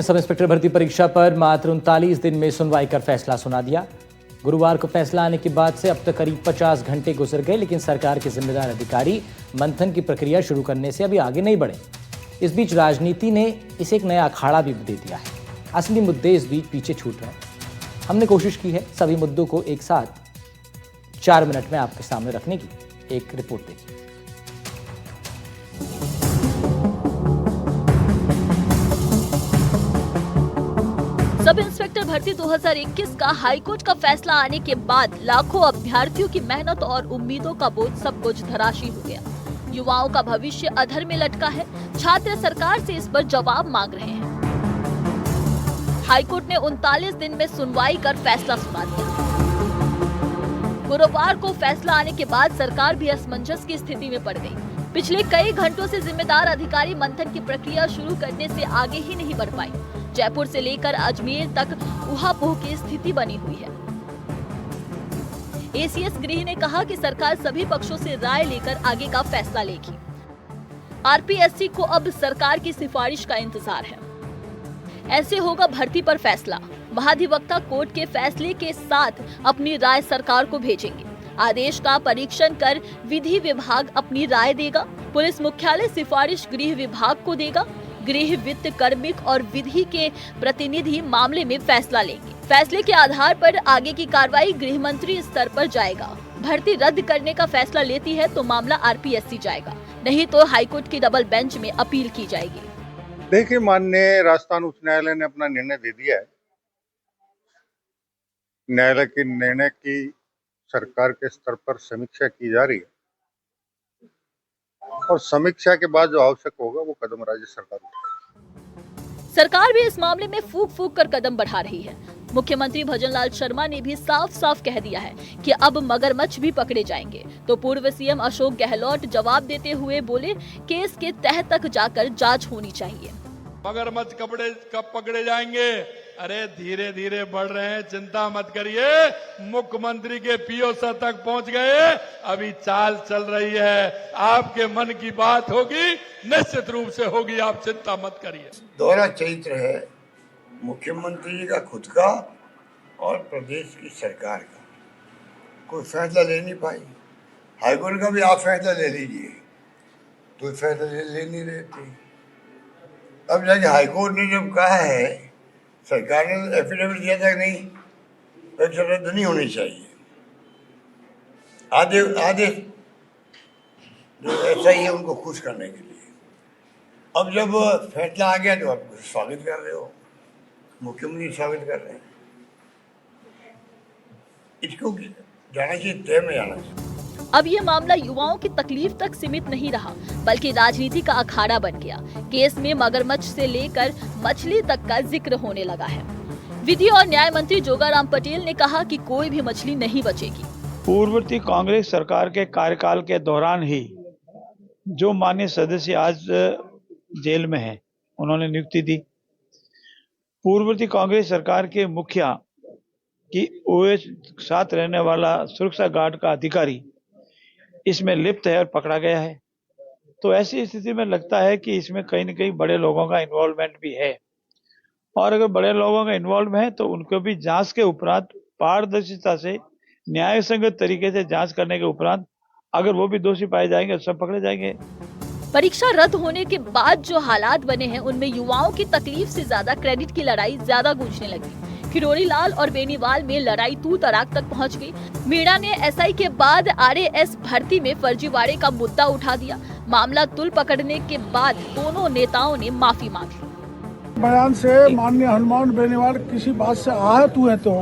Sub inspector भर्ती परीक्षा पर मात्र 39 दिन में सुनवाई कर फैसला सुना दिया। गुरुवार को फैसला आने के बाद से अब तक करीब 50 घंटे गुजर गए, लेकिन सरकार के जिम्मेदार अधिकारी मंथन की प्रक्रिया शुरू करने से अभी आगे नहीं बढ़े। इस बीच राजनीति ने इसे एक नया अखाड़ा भी दे दिया है। असली मुद्दे इस बीच पीछे छूट रहे हैं। हमने कोशिश की है सभी मुद्दों को एक साथ 4 मिनट में आपके सामने रखने की। एक रिपोर्ट देखिए। सब इंस्पेक्टर भर्ती 2021 का हाईकोर्ट का फैसला आने के बाद लाखों अभ्यर्थियों की मेहनत और उम्मीदों का बोझ सब कुछ धराशी हो गया। युवाओं का भविष्य अधर में लटका है। छात्र सरकार से इस पर जवाब मांग रहे हैं। हाईकोर्ट ने 39 दिन में सुनवाई कर फैसला सुना दिया। गुरुवार को फैसला आने के बाद सरकार भी असमंजस की स्थिति में पड़ गई। पिछले कई घंटों से जिम्मेदार अधिकारी मंथन की प्रक्रिया शुरू करने से आगे ही नहीं बढ़ पाए। जयपुर से लेकर अजमेर तक ऊहापोह की स्थिति बनी हुई है। एसीएस गृह ने कहा कि सरकार सभी पक्षों से राय लेकर आगे का फैसला लेगी। आरपीएससी को अब सरकार की सिफारिश का इंतजार है। ऐसे होगा भर्ती पर फैसला। महाधिवक्ता कोर्ट के फैसले के साथ अपनी राय सरकार को भेजेंगे। आदेश का परीक्षण कर विधि विभाग अपनी राय देगा। पुलिस मुख्यालय सिफारिश गृह विभाग को देगा। गृह, वित्त, कार्मिक और विधि के प्रतिनिधि मामले में फैसला लेंगे। फैसले के आधार पर आगे की कार्रवाई गृह मंत्री स्तर पर जाएगा। भर्ती रद्द करने का फैसला लेती है तो मामला आरपीएससी जाएगा, नहीं तो हाईकोर्ट की डबल बेंच में अपील की जाएगी। देखिए, माननीय राजस्थान उच्च न्यायालय ने अपना निर्णय दे दिया है। न्यायालय के निर्णय की सरकार के स्तर पर समीक्षा की जा रही है और समीक्षा के बाद जो आवश्यक होगा वो कदम राज्य सरकार उठाएगी। सरकार भी इस मामले में फूंक फूंक कर कदम बढ़ा रही है। मुख्यमंत्री भजनलाल शर्मा ने भी साफ साफ कह दिया है कि अब मगरमच्छ भी पकड़े जाएंगे। तो पूर्व सीएम अशोक गहलोत जवाब देते हुए बोले, केस के तह तक जाकर जांच होनी चाहिए। मगरमच्छ कब पकड़े जाएंगे? अरे धीरे धीरे बढ़ रहे हैं, चिंता मत करिए। मुख्यमंत्री के पीओ स्तर तक पहुंच गए, अभी चाल चल रही है। आपके मन की बात होगी, निश्चित रूप से होगी, आप चिंता मत करिए। दोहरा चरित्र है मुख्यमंत्री जी का खुद का और प्रदेश की सरकार का। कोई फैसला ले नहीं पाई। हाईकोर्ट का भी आप फैसला ले लीजिए, तो फैसला ले नहीं रहे थे। अब जाके हाईकोर्ट ने जब कहा है, सरकार ने एफिडेविट दिया था कि नहीं, फैसला रद्द नहीं होनी चाहिए। आदेश जो ऐसा ही है उनको खुश करने के लिए। अब जब फैसला आ गया तो आप स्वागत कर रहे हो, मुख्यमंत्री स्वागत कर रहे हैं। इसको जाना चाहिए, तय में जाना चाहिए। अब ये मामला युवाओं की तकलीफ तक सीमित नहीं रहा, बल्कि राजनीति का अखाड़ा बन गया। केस में मगरमच्छ से लेकर मछली तक का जिक्र होने लगा है। विधि और न्याय मंत्री जोगाराम पटेल ने कहा कि कोई भी मछली नहीं बचेगी। पूर्ववर्ती कांग्रेस सरकार के कार्यकाल के दौरान ही जो माननीय सदस्य आज जेल में हैं, उन्होंने नियुक्ति दी। पूर्ववर्ती कांग्रेस सरकार के मुखिया की ओएच साथ रहने वाला सुरक्षा गार्ड का अधिकारी इसमें लिप्त है और पकड़ा गया है। तो ऐसी स्थिति में लगता है कि इसमें कहीं न कहीं बड़े लोगों का इन्वॉल्वमेंट भी है, और अगर बड़े लोगों का इन्वॉल्व है तो उनको भी जांच के उपरांत पारदर्शिता से, न्याय संगत तरीके से जांच करने के उपरांत अगर वो भी दोषी पाए जाएंगे तो सब पकड़े जाएंगे। परीक्षा रद्द होने के बाद जो हालात बने हैं, उनमें युवाओं की तकलीफ से ज्यादा क्रेडिट की लड़ाई ज्यादा गूंजने लगी। किरोड़ी लाल और बेनीवाल में लड़ाई तू तड़ाक तक पहुंच गई। मीणा ने एसआई के बाद आरएएस भर्ती में फर्जीवाड़े का मुद्दा उठा दिया। मामला तुल पकड़ने के बाद दोनों नेताओं ने माफी मांगी। बयान से माननीय हनुमान बेनीवाल किसी बात से आहत हुए तो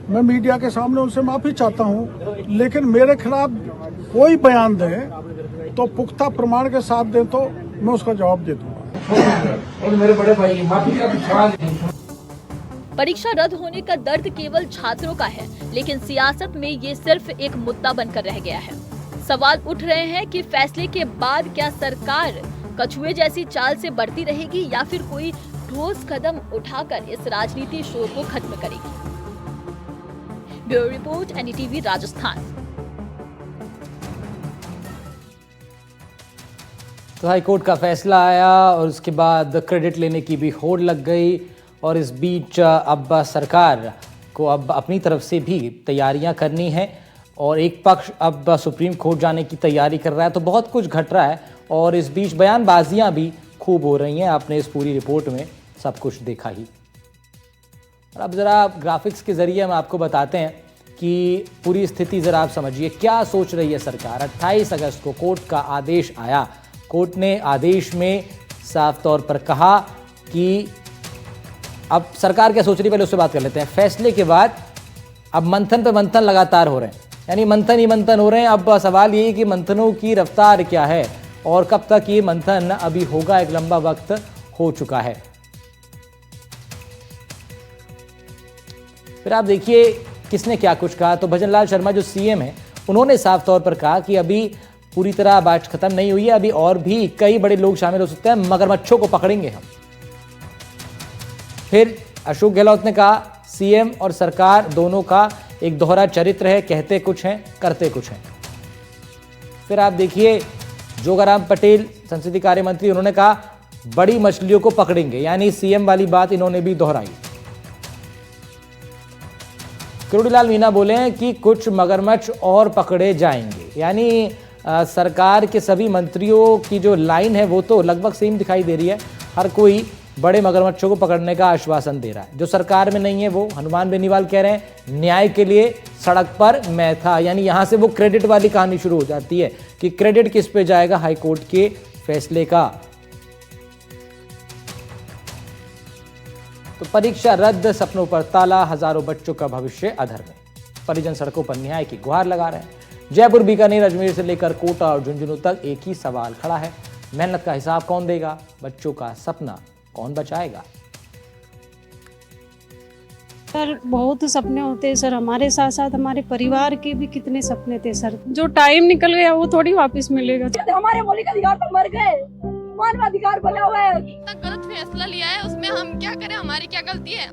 मैं मीडिया के सामने उनसे माफी चाहता हूं, लेकिन मेरे खिलाफ कोई बयान दे तो पुख्ता प्रमाण के साथ दे तो मैं उसका जवाब दे दूंगा। और मेरे बड़े भाई माफी का विश्वास नहीं। परीक्षा रद्द होने का दर्द केवल छात्रों का है, लेकिन सियासत में ये सिर्फ एक मुद्दा बनकर रह गया है। सवाल उठ रहे हैं कि फैसले के बाद क्या सरकार कछुए जैसी चाल से बढ़ती रहेगी या फिर कोई ठोस कदम उठाकर इस राजनीति शोर को खत्म करेगी। Bureau report, NDTV Rajasthan. तो हाईकोर्ट का फैसला आया और उसके बाद क्रेडिट लेने की भी होड़ लग गई और इस बीच अब सरकार को अब अपनी तरफ से भी तैयारियां करनी है और एक पक्ष अब सुप्रीम कोर्ट जाने की तैयारी कर रहा है। तो बहुत कुछ घट रहा है और इस बीच बयानबाजियां भी खूब हो रही हैं। आपने इस पूरी रिपोर्ट में सब कुछ देखा ही। और अब ज़रा ग्राफिक्स के ज़रिए हम आपको बताते हैं कि पूरी स्थिति ज़रा आप समझिए क्या सोच रही है सरकार। 28 अगस्त को कोर्ट का आदेश आया। कोर्ट ने आदेश में साफ तौर पर कहा कि अब सरकार क्या सोच रही है, पहले उससे बात कर लेते हैं। फैसले के बाद अब मंथन पे मंथन लगातार हो रहे हैं, यानी मंथन ही मंथन हो रहे हैं। अब सवाल ये है कि मंथनों की रफ्तार क्या है और कब तक ये मंथन अभी होगा। एक लंबा वक्त हो चुका है। फिर आप देखिए किसने क्या कुछ कहा। तो भजन लाल शर्मा जो सीएम है, उन्होंने साफ तौर पर कहा कि अभी पूरी तरह बात खत्म नहीं हुई है, अभी और भी कई बड़े लोग शामिल हो सकते हैं, मगरमच्छों को पकड़ेंगे हम। फिर अशोक गहलोत ने कहा सीएम और सरकार दोनों का एक दोहरा चरित्र है, कहते कुछ हैं करते कुछ हैं। फिर आप देखिए जोगाराम पटेल संसदीय कार्य मंत्री, उन्होंने कहा बड़ी मछलियों को पकड़ेंगे, यानी सीएम वाली बात इन्होंने भी दोहराई। किरोड़ीलाल मीणा बोले हैं कि कुछ मगरमच्छ और पकड़े जाएंगे, यानी सरकार के सभी मंत्रियों की जो लाइन है वो तो लगभग सेम दिखाई दे रही है। हर कोई बड़े मगरमच्छों को पकड़ने का आश्वासन दे रहा है। जो सरकार में नहीं है वो हनुमान बेनीवाल कह रहे हैं न्याय के लिए सड़क पर मैं था, यानी यहां से वो क्रेडिट वाली कहानी शुरू हो जाती है कि क्रेडिट किस पे जाएगा हाईकोर्ट के फैसले का। तो परीक्षा रद्द, सपनों पर ताला, हजारों बच्चों का भविष्य अधर में। परिजन सड़कों पर न्याय की गुहार लगा रहे हैं। जयपुर, बीकानेर, अजमेर से लेकर कोटा और झुंझुनू तक एक ही सवाल खड़ा है, मेहनत का हिसाब कौन देगा, बच्चों का सपना कौन बचाएगा। सर बहुत सपने होते हैं सर, हमारे साथ साथ हमारे परिवार के भी कितने सपने थे सर। जो टाइम निकल गया वो थोड़ी वापस मिलेगा। हमारे मौलिक अधिकार तो मर गए, मानवाधिकार बना हुआ है। गलत फैसला लिया है, उसमें हम क्या करें, हमारी क्या गलती है।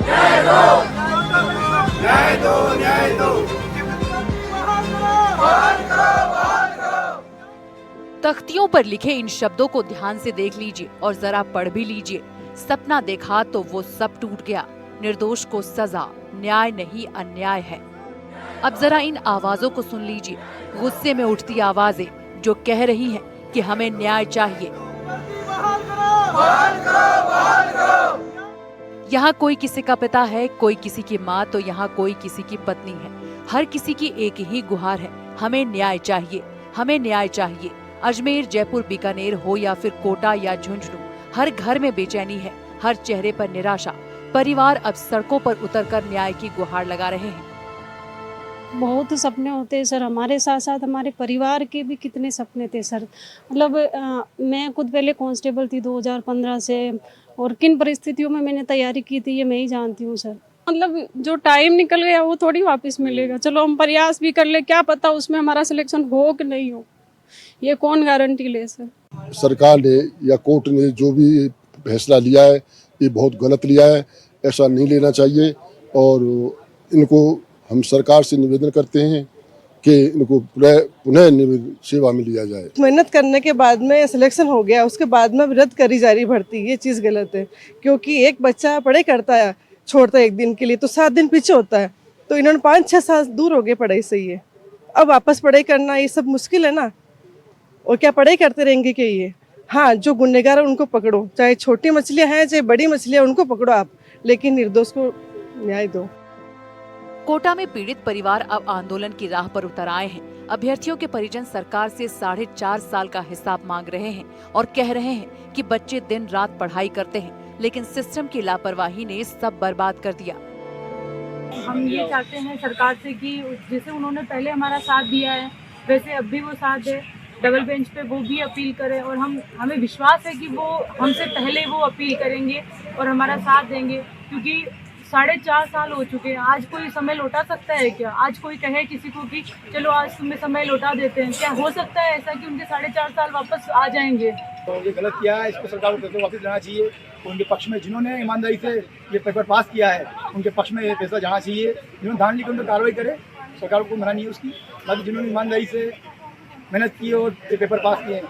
न्याय दो, न्याय दो, न्याय दो। तख्तियों पर लिखे इन शब्दों को ध्यान से देख लीजिए और जरा पढ़ भी लीजिए। सपना देखा तो वो सब टूट गया, निर्दोष को सजा, न्याय नहीं अन्याय है। अब जरा इन आवाजों को सुन लीजिए, गुस्से में उठती आवाजें जो कह रही हैं कि हमें न्याय चाहिए। यहाँ कोई किसी का पिता है, कोई किसी की माँ, तो यहाँ कोई किसी की पत्नी है। हर किसी की एक ही गुहार है, हमें न्याय चाहिए, हमें न्याय चाहिए। अजमेर, जयपुर, बीकानेर हो या फिर कोटा या झुंझुनू, हर घर में बेचैनी है, हर चेहरे पर निराशा। परिवार अब सड़कों पर उतरकर न्याय की गुहार लगा रहे हैं। बहुत सपने होते हैं सर, हमारे साथ साथ हमारे परिवार के भी कितने सपने थे सर। मतलब मैं खुद पहले कांस्टेबल थी 2015 से, और किन परिस्थितियों में मैंने तैयारी की थी ये मैं ही जानती हूँ सर। मतलब जो टाइम निकल गया वो थोड़ी वापस मिलेगा। चलो हम प्रयास भी कर ले, क्या पता उसमें हमारा सिलेक्शन हो कि नहीं हो, ये कौन गारंटी ले सर। सरकार ने या कोर्ट ने जो भी फैसला लिया है ये बहुत गलत लिया है, ऐसा नहीं लेना चाहिए। और इनको हम सरकार से निवेदन करते हैं कि इनको पुनः सेवा में लिया जाए। मेहनत करने के बाद में सिलेक्शन हो गया, उसके बाद में रद्द करी जा रही भर्ती, ये चीज़ गलत है। क्योंकि एक बच्चा पढ़ाई करता है, छोड़ता है एक दिन के लिए तो 7 दिन पीछे होता है, तो इन्होंने 5-6 साल दूर हो गए पढ़ाई से। ये अब वापस पढ़ाई करना ये सब मुश्किल है ना, और क्या पढ़ाई करते रहेंगे कि ये। हाँ, जो गुनहगार है उनको पकड़ो, चाहे छोटी मछलियाँ हैं चाहे बड़ी मछलियाँ, उनको पकड़ो आप, लेकिन निर्दोष को न्याय दो। कोटा में पीड़ित परिवार अब आंदोलन की राह पर उतर आए हैं। अभ्यर्थियों के परिजन सरकार से 4.5 साल का हिसाब मांग रहे हैं और कह रहे हैं कि बच्चे दिन रात पढ़ाई करते हैं, लेकिन सिस्टम की लापरवाही ने सब बर्बाद कर दिया। हम ये चाहते हैं सरकार से कि जैसे उन्होंने पहले हमारा साथ दिया है वैसे अब भी वो साथ दे, डबल बेंच पे वो भी अपील करें, और हमें विश्वास है कि वो हमसे पहले वो अपील करेंगे और हमारा साथ देंगे। क्योंकि 4.5 साल हो चुके हैं, आज कोई समय लौटा सकता है क्या? आज कोई कहे किसी को कि चलो आज तुम्हें समय लौटा देते हैं, क्या हो सकता है ऐसा कि उनके 4.5 साल वापस आ जाएंगे? तो ये गलत किया है, इसको सरकार को पैसे वापस लेना चाहिए। उनके पक्ष में जिन्होंने ईमानदारी से ये पेपर पास किया है उनके पक्ष में ये पैसा जाना चाहिए। जिन्होंने धांधली की उन पर कार्रवाई करे, सरकार को मना नहीं है उसकी। बाकी जिन्होंने ईमानदारी से मेहनत की और पेपर पास किए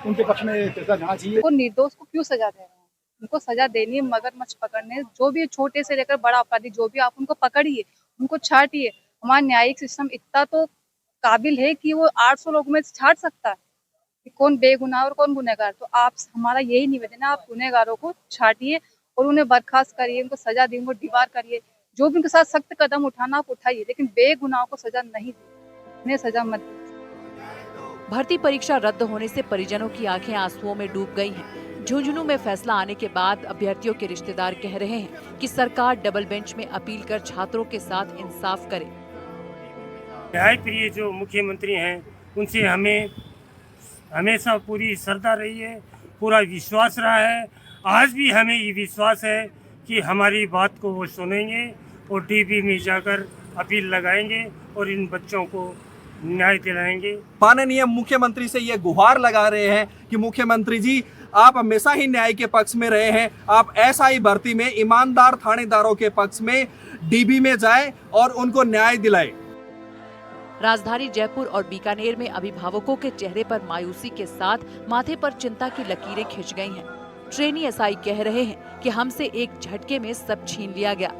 उनके पक्ष में फैसला जाना चाहिए। वो निर्दोष को क्यों सजा दे रहे हैं? उनको सजा देनी है, मगरमच्छ पकड़ने, जो भी छोटे से लेकर बड़ा अपराधी जो भी, आप उनको पकड़िए, उनको छाटिए। हमारा न्यायिक सिस्टम इतना तो काबिल है कि वो 800 लोगों में छाट सकता है कि कौन बेगुनाह और कौन गुनहगार। तो आप, हमारा यही निवेदन है, आप गुनहगारों को छाटिए और उन्हें बर्खास्त करिए, उनको सजा दिए, उनको दीवार करिए। जो भी उनके साथ सख्त कदम उठाना आप उठाइए, लेकिन बेगुनाहों को सजा नहीं दी, उन्हें सजा मत दीजिए। भर्ती परीक्षा रद्द होने से परिजनों की आंखें आंसुओं में डूब गई हैं। झुंझुनू में फैसला आने के बाद अभ्यर्थियों के रिश्तेदार कह रहे हैं कि सरकार डबल बेंच में अपील कर छात्रों के साथ इंसाफ करे। न्याय प्रिय जो मुख्यमंत्री हैं उनसे हमें हमेशा पूरी श्रद्धा रही है, पूरा विश्वास रहा है। आज भी हमें ये विश्वास है कि हमारी बात को वो सुनेंगे और डीबी में जाकर अपील लगाएंगे और इन बच्चों को न्याय दिलाएंगे। माननीय मुख्यमंत्री से ये गुहार लगा रहे हैं कि मुख्यमंत्री जी, आप हमेशा ही न्याय के पक्ष में रहे हैं, आप एसआई भर्ती में ईमानदार थानेदारों के पक्ष में डीबी में जाएं और उनको न्याय दिलाएं। राजधानी जयपुर और बीकानेर में अभिभावकों के चेहरे पर मायूसी के साथ माथे पर चिंता की लकीरें खिंच गई हैं। ट्रेनी एसआई कह रहे हैं कि हमसे एक झटके में सब छीन लिया गया।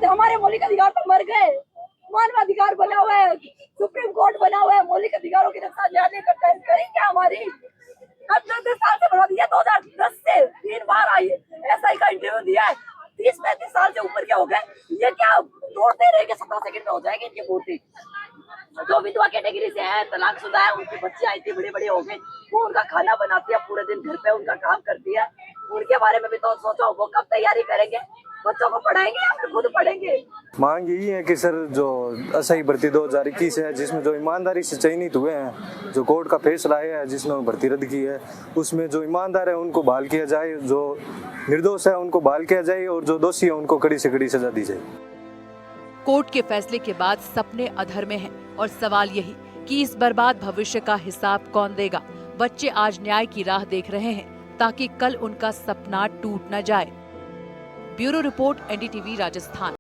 हमारे मौलिक अधिकार तो मर गए, मानवाधिकार बना हुआ है, सुप्रीम कोर्ट बना हुआ है, मौलिक अधिकारों की रक्षा न्यायालय करता है। करें क्या? हमारी 10 साल से बढ़ा दिया, 2010 से 3 बार आई एसआई का इंटरव्यू दिया है, 30-35 साल से ऊपर के हो गए। ये क्या दौड़ते रहेंगे? 17 सेकंड में हो जाएंगे इनके वोटे। जो विधवा कैटेगरी से है, तलाकशुदा है, उनके बच्चे आए थे, बड़े वो उनका खाना बनाती है, पूरे दिन घर पे उनका काम करती है। उनके बारे में भी तो सोचो, वो कब तैयारी करेंगे? बच्चों को पढ़ाएंगे या फिर खुद पढ़ेंगे? मांग यही है कि सर जो एसआई भर्ती 2021 है, जिसमें जो ईमानदारी से चयनित हुए हैं, जो कोर्ट का फैसला आया है जिसमें भर्ती रद्द की है, उसमें जो ईमानदार है उनको बहाल किया जाए, जो निर्दोष है उनको बहाल किया जाए और जो दोषी है उनको कड़ी से कड़ी सजा दी जाए। कोर्ट के फैसले के बाद सपने अधर में हैं और सवाल यही कि इस बर्बाद भविष्य का हिसाब कौन देगा। बच्चे आज न्याय की राह देख रहे हैं ताकि कल उनका सपना टूट न जाए। Bureau report, NDTV Rajasthan.